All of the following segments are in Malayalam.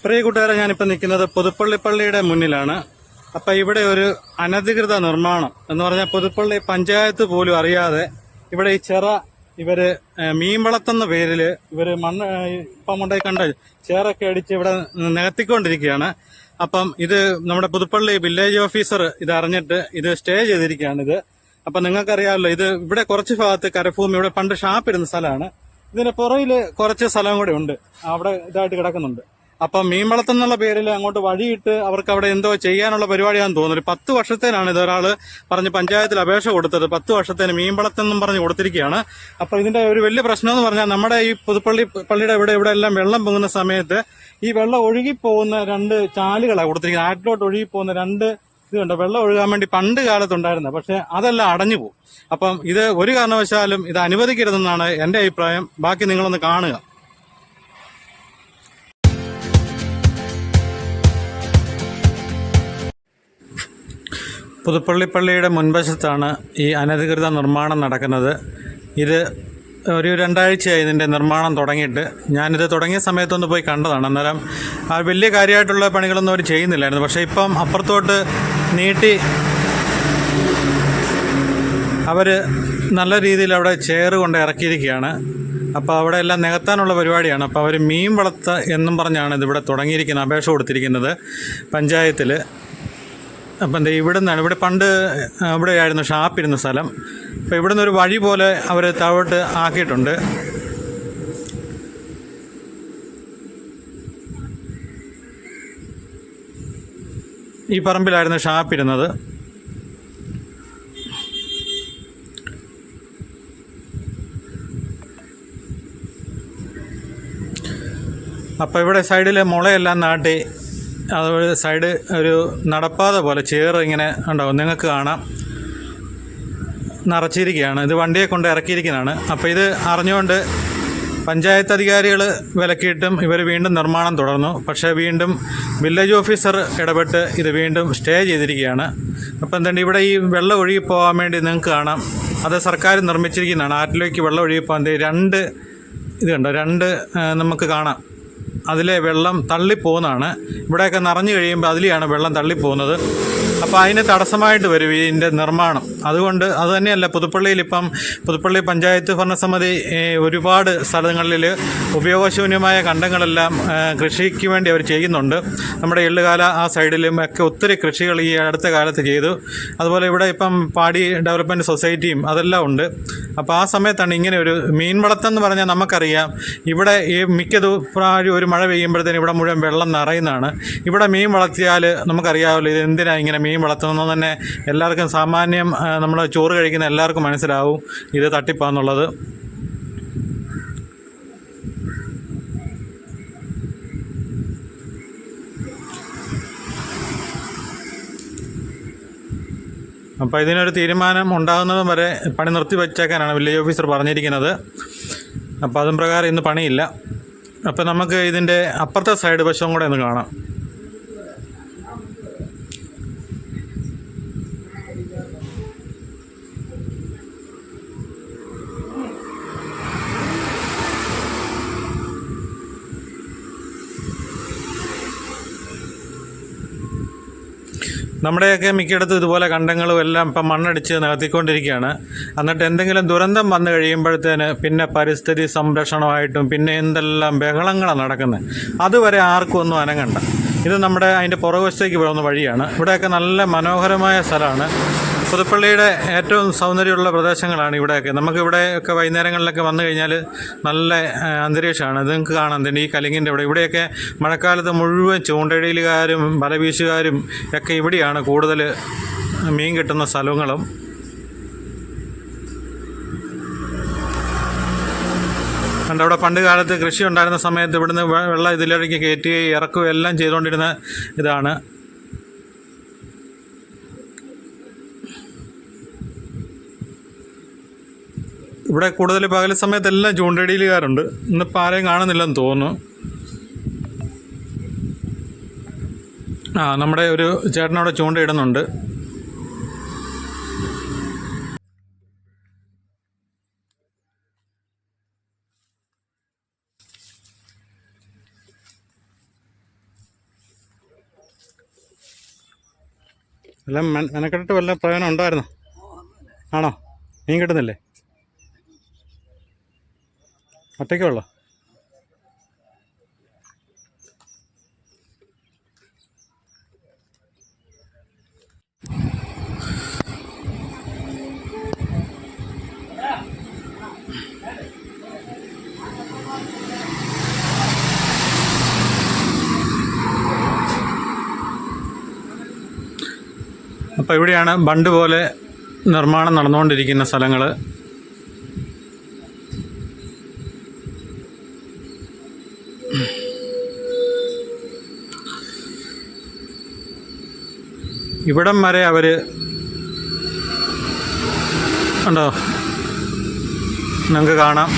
പ്രിയ കൂട്ടുകാരെ, ഞാനിപ്പോൾ നിൽക്കുന്നത് പുതുപ്പള്ളി പള്ളിയുടെ മുന്നിലാണ്. അപ്പം ഇവിടെ ഒരു അനധികൃത നിർമ്മാണം എന്ന് പറഞ്ഞാൽ പുതുപ്പള്ളി പഞ്ചായത്ത് പോലും അറിയാതെ ഇവിടെ ഈ ഇവര് മീൻ വളർത്തുന്ന പേരില് ഇവര് മണ്ണ് ഇപ്പം കൊണ്ടേ കണ്ട ചേറൊക്കെ അടിച്ച് ഇവിടെ നികത്തിക്കൊണ്ടിരിക്കുകയാണ്. അപ്പം ഇത് നമ്മുടെ പുതുപ്പള്ളി വില്ലേജ് ഓഫീസർ ഇത് അറിഞ്ഞിട്ട് ഇത് സ്റ്റേ ചെയ്തിരിക്കുകയാണ്. അപ്പം നിങ്ങൾക്കറിയാമല്ലോ, ഇത് ഇവിടെ കുറച്ച് ഭാഗത്ത് കരഭൂമി, ഇവിടെ പണ്ട് ഷാപ്പിരുന്ന സ്ഥലമാണ്. ഇതിന്റെ പുറയില് കുറച്ച് സ്ഥലം കൂടെ ഉണ്ട്, അവിടെ ഇതായിട്ട് കിടക്കുന്നുണ്ട്. അപ്പം മീൻ വളർത്തുന്നുള്ള പേരിൽ അങ്ങോട്ട് വഴിയിട്ട് അവർക്ക് അവിടെ എന്തോ ചെയ്യാനുള്ള പരിപാടിയാണെന്ന് തോന്നുന്നു. 10 വർഷത്തേനാണ് ഇതൊരാള് പറഞ്ഞ് പഞ്ചായത്തിൽ അപേക്ഷ കൊടുത്തത്. 10 വർഷത്തേന് മീൻ വളർത്തെന്നും പറഞ്ഞ് കൊടുത്തിരിക്കുകയാണ്. അപ്പൊ ഇതിന്റെ ഒരു വലിയ പ്രശ്നം എന്ന് പറഞ്ഞാൽ നമ്മുടെ ഈ പള്ളിയുടെ ഇവിടെ എല്ലാം വെള്ളം പൊങ്ങുന്ന സമയത്ത് ഈ വെള്ളം ഒഴുകിപ്പോകുന്ന 2 ചാലുകളാണ് കൊടുത്തിരിക്കുന്നത്. ആറ്റിലോട്ട് ഒഴുകിപ്പോകുന്ന 2 ഇതുണ്ട്. വെള്ളം ഒഴുകാൻ വേണ്ടി പണ്ട് കാലത്തുണ്ടായിരുന്നത്, പക്ഷെ അതെല്ലാം അടഞ്ഞു പോകും. അപ്പം ഇത് ഒരു കാരണവശാലും ഇത് അനുവദിക്കരുതെന്നാണ് എന്റെ അഭിപ്രായം. ബാക്കി നിങ്ങളൊന്ന് കാണുക. പുതുപ്പള്ളി പള്ളിയുടെ മുൻവശത്താണ് ഈ അനധികൃത നിർമ്മാണം നടക്കുന്നത്. ഇത് ഒരു 2 ആഴ്ചയായി ഇതിൻ്റെ നിർമ്മാണം തുടങ്ങിയിട്ട്. ഞാനിത് തുടങ്ങിയ സമയത്തൊന്ന് പോയി കണ്ടതാണ്. അന്നേരം വലിയ കാര്യമായിട്ടുള്ള പണികളൊന്നും അവർ ചെയ്യുന്നില്ലായിരുന്നു. പക്ഷേ ഇപ്പം അപ്പുറത്തോട്ട് നീട്ടി അവർ നല്ല രീതിയിൽ അവിടെ ചെയർ കൊണ്ട് ഇറക്കിയിരിക്കുകയാണ്. അപ്പോൾ അവിടെ എല്ലാം നികത്താനുള്ള പരിപാടിയാണ്. അപ്പോൾ അവർ മീൻ വളർത്ത എന്നും പറഞ്ഞാണ് ഇതിവിടെ തുടങ്ങിയിരിക്കുന്നത്, അപേക്ഷ കൊടുത്തിരിക്കുന്നത് പഞ്ചായത്തിൽ. അപ്പം എന്താ ഇവിടെ പണ്ട് ഇവിടെയായിരുന്നു ഷാപ്പിരുന്ന സ്ഥലം. അപ്പോൾ ഇവിടുന്ന് ഒരു വഴി പോലെ അവർ താഴോട്ട് ആക്കിയിട്ടുണ്ട്. ഈ പറമ്പിലായിരുന്നു ഷാപ്പിരുന്നത്. അപ്പോൾ ഇവിടെ സൈഡിൽ മുളയെല്ലാം നാട്ടി അതുപോലെ സൈഡ് ഒരു നടപ്പാത പോലെ ചേറ് ഇങ്ങനെ ഉണ്ടാവും, നിങ്ങൾക്ക് കാണാം, നിറച്ചിരിക്കുകയാണ്. ഇത് വണ്ടിയെ കൊണ്ട് ഇറക്കിയിരിക്കുന്നതാണ്. അപ്പോൾ ഇത് അറിഞ്ഞുകൊണ്ട് പഞ്ചായത്ത് അധികാരികൾ വിലക്കിയിട്ടും ഇവർ വീണ്ടും നിർമ്മാണം തുടർന്നു. പക്ഷേ വീണ്ടും വില്ലേജ് ഓഫീസർ ഇടപെട്ട് ഇത് വീണ്ടും സ്റ്റേ ചെയ്തിരിക്കുകയാണ്. അപ്പോൾ എന്തുണ്ട്, ഇവിടെ ഈ വെള്ളം ഒഴുകി പോകാൻ വേണ്ടി നിങ്ങൾക്ക് കാണാം, അത് സർക്കാർ നിർമ്മിച്ചിരിക്കുന്നതാണ്. ആറ്റിലേക്ക് വെള്ളം ഒഴുകിപ്പോകാൻ 2 ഇത് കണ്ടോ, 2 നമുക്ക് കാണാം. അതിലെ വെള്ളം തള്ളിപ്പോകുന്നതാണ്. ഇവിടെയൊക്കെ നിറഞ്ഞു കഴിയുമ്പോൾ അതിലെയാണ് വെള്ളം തള്ളിപ്പോകുന്നത്. അപ്പോൾ അതിന് തടസ്സമായിട്ട് വരും ഇതിൻ്റെ നിർമ്മാണം. അതുകൊണ്ട് അതുതന്നെയല്ല, പുതുപ്പള്ളി പഞ്ചായത്ത് ഭരണസമിതി ഒരുപാട് സ്ഥലങ്ങളിൽ ഉപയോഗശൂന്യമായ കണ്ടങ്ങളെല്ലാം കൃഷിക്ക് വേണ്ടി അവർ ചെയ്യുന്നുണ്ട്. നമ്മുടെ എള്ളുകാല ആ സൈഡിലും ഒക്കെ ഒത്തിരി കൃഷികൾ ഈ അടുത്ത കാലത്ത് ചെയ്തു. അതുപോലെ ഇവിടെ ഇപ്പം പാടി ഡെവലപ്മെൻറ്റ് സൊസൈറ്റിയും അതെല്ലാം ഉണ്ട്. അപ്പോൾ ആ സമയത്താണ് ഇങ്ങനെ ഒരു മീൻ വളർത്തെന്ന് പറഞ്ഞാൽ നമുക്കറിയാം, ഇവിടെ ഈ ഒരു മഴ പെയ്യുമ്പോഴത്തേനും ഇവിടെ മുഴുവൻ വെള്ളം നിറയുന്നതാണ്. ഇവിടെ മീൻ വളർത്തിയാൽ നമുക്കറിയാമല്ലോ ഇത് എന്തിനാണ് ഇങ്ങനെ മീൻ വളർത്തുന്നത് തന്നെ എല്ലാവർക്കും സാമാന്യം നമ്മൾ ചോറ് കഴിക്കുന്ന എല്ലാവർക്കും മനസ്സിലാവും ഇത് തട്ടിപ്പാന്നുള്ളത്. അപ്പോൾ ഇതിനൊരു തീരുമാനം ഉണ്ടാകുന്നതും വരെ പണി നിർത്തി വച്ചേക്കാനാണ് വില്ലേജ് ഓഫീസർ പറഞ്ഞിരിക്കുന്നത്. അപ്പോൾ അതും പ്രകാരം ഇന്ന് പണിയില്ല. അപ്പോൾ നമുക്ക് ഇതിൻ്റെ അപ്പുറത്തെ സൈഡ് വശവും കൂടെ ഒന്ന് കാണാം. നമ്മുടെയൊക്കെ മിക്കയിടത്തും ഇതുപോലെ കണ്ടങ്ങളും എല്ലാം ഇപ്പം മണ്ണടിച്ച് നികത്തിക്കൊണ്ടിരിക്കുകയാണ്. എന്നിട്ട് എന്തെങ്കിലും ദുരന്തം വന്നു കഴിയുമ്പോഴത്തേന് പിന്നെ പരിസ്ഥിതി സംരക്ഷണമായിട്ടും പിന്നെ എന്തെല്ലാം ബഹളങ്ങളാണ് നടക്കുന്നത്. അതുവരെ ആർക്കും ഒന്നും അനങ്ങണ്ട. ഇത് അതിൻ്റെ പുറകുവശത്തേക്ക് പോകുന്ന വഴിയാണ്. ഇവിടെയൊക്കെ നല്ല മനോഹരമായ സ്ഥലമാണ്. പുതുപ്പള്ളിയുടെ ഏറ്റവും സൗന്ദര്യമുള്ള പ്രദേശങ്ങളാണ് ഇവിടെയൊക്കെ. നമുക്കിവിടെയൊക്കെ വൈകുന്നേരങ്ങളിലൊക്കെ വന്നു കഴിഞ്ഞാൽ നല്ല അന്തരീക്ഷമാണ്. ഇത് നിങ്ങൾക്ക് കാണാം. ഈ കലിങ്ങിൻ്റെ ഇവിടെയൊക്കെ മഴക്കാലത്ത് മുഴുവൻ ചൂണ്ടയിടലുകാരും വലവീശുകാരും ഒക്കെ ഇവിടെയാണ് കൂടുതൽ മീൻ കിട്ടുന്ന സ്ഥലങ്ങളും. കണ്ട് അവിടെ പണ്ട് കാലത്ത് കൃഷി ഉണ്ടായിരുന്ന സമയത്ത് ഇവിടുന്ന് വെള്ളം ഇതിലേക്ക് കയറ്റുകയും ഇറക്കുകയും എല്ലാം ചെയ്തുകൊണ്ടിരുന്ന ഇതാണ്. ഇവിടെ കൂടുതൽ പകൽ സമയത്തെല്ലാം ചൂണ്ടയിടലുകാരുണ്ട്. ഇന്നിപ്പോൾ ആരെയും കാണുന്നില്ലെന്ന് തോന്നുന്നു. നമ്മുടെ ഒരു ചേട്ടനവിടെ ചൂണ്ടയിടുന്നുണ്ട്. എല്ലാം മെനക്കെട്ടിട്ട് വല്ല പ്രയോജനം ഉണ്ടായിരുന്നോ? ആണോ? മീൻ കിട്ടുന്നില്ലേ? ഒറ്റയ്ക്കുള്ളോ? അപ്പോൾ ഇവിടെയാണ് ബണ്ട് പോലെ നിർമ്മാണം നടന്നുകൊണ്ടിരിക്കുന്ന സ്ഥലങ്ങൾ. ഇവിടം വരെ അവർ ഉണ്ടോ നിങ്ങൾക്ക് കാണാം.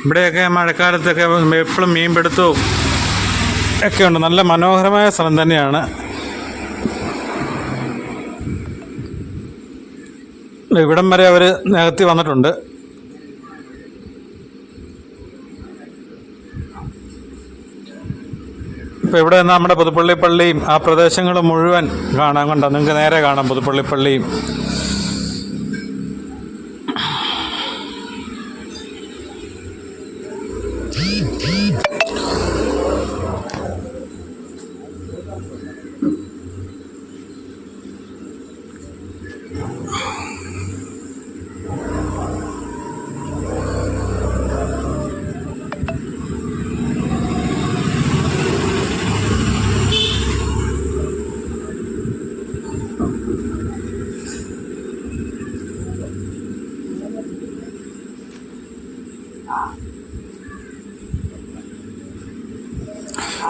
ഇവിടെയൊക്കെ മഴക്കാലത്തൊക്കെ എപ്പോഴും മീൻപിടുത്തവും ഒക്കെ ഉണ്ട്. നല്ല മനോഹരമായ സ്ഥലം തന്നെയാണ്. ഇവിടം വരെ അവർ നികത്തി വന്നിട്ടുണ്ട്. ഇപ്പോൾ ഇവിടെ നിന്ന് നമ്മുടെ പുതുപ്പള്ളി പള്ളിയും ആ പ്രദേശങ്ങൾ മുഴുവൻ കാണാൻ കണ്ടോ? നിങ്ങൾക്ക് നേരെ കാണാം പുതുപ്പള്ളി പള്ളിയും.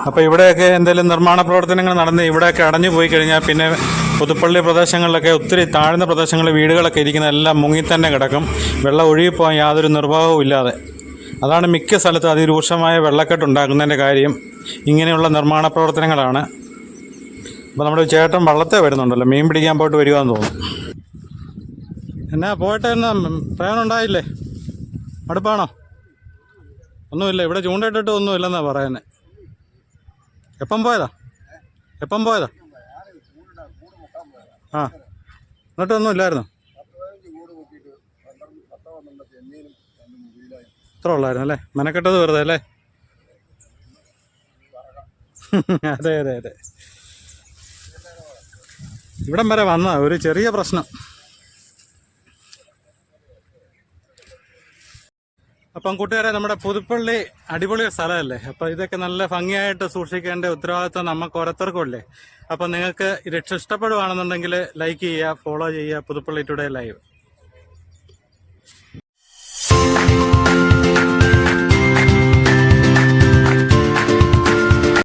അപ്പോൾ ഇവിടെയൊക്കെ എന്തെങ്കിലും നിർമ്മാണ പ്രവർത്തനങ്ങൾ നടന്ന് ഇവിടെയൊക്കെ അടഞ്ഞു പോയി കഴിഞ്ഞാൽ പിന്നെ പുതുപ്പള്ളി പ്രദേശങ്ങളിലൊക്കെ ഒത്തിരി താഴ്ന്ന പ്രദേശങ്ങളിൽ വീടുകളൊക്കെ ഇരിക്കുന്ന എല്ലാം മുങ്ങി തന്നെ കിടക്കും. വെള്ളം ഒഴുകിപ്പോകാൻ യാതൊരു നിർവാഹവും ഇല്ലാതെ. അതാണ് മിക്ക സ്ഥലത്തും അതിരൂക്ഷമായ വെള്ളക്കെട്ടുണ്ടാക്കുന്നതിൻ്റെ കാര്യം. ഇങ്ങനെയുള്ള നിർമ്മാണ പ്രവർത്തനങ്ങളാണ്. അപ്പോൾ നമ്മുടെ ചേട്ടൻ വള്ളത്തെ വരുന്നുണ്ടല്ലോ, മീൻ പിടിക്കാൻ പോയിട്ട് വരുവാന്ന് തോന്നുന്നു. എന്നാ പോയിട്ട് എന്നാ പ്രയോജനം ഉണ്ടായില്ലേ? അടുപ്പാണോ? ഒന്നുമില്ല. ഇവിടെ ചൂണ്ടയിട്ടിട്ട് ഒന്നുമില്ലെന്നാണ് പറയുന്നത്. എപ്പം പോയതാ? ആ, എന്നിട്ടൊന്നും ഇല്ലായിരുന്നോ? ഇത്ര ഉള്ളായിരുന്നു അല്ലേ? മെനക്കെട്ടത് വെറുതെ അല്ലേ? അതെ. ഇവിടം വരെ വന്ന ഒരു ചെറിയ പ്രശ്നം. അപ്പം കൂട്ടുകാരെ, നമ്മുടെ പുതുപ്പള്ളി അടിപൊളി സ്ഥലമല്ലേ? അപ്പം ഇതൊക്കെ നല്ല ഭംഗിയായിട്ട് സൂക്ഷിക്കേണ്ട ഉത്തരവാദിത്വം നമുക്ക് ഓരോരുത്തർക്കും ഇല്ലേ? അപ്പം നിങ്ങൾക്ക് ഇത് ഇഷ്ടപ്പെടുവാണെന്നുണ്ടെങ്കിൽ ലൈക്ക് ചെയ്യുക, ഫോളോ ചെയ്യുക പുതുപ്പള്ളി ടുഡേ ലൈവ്.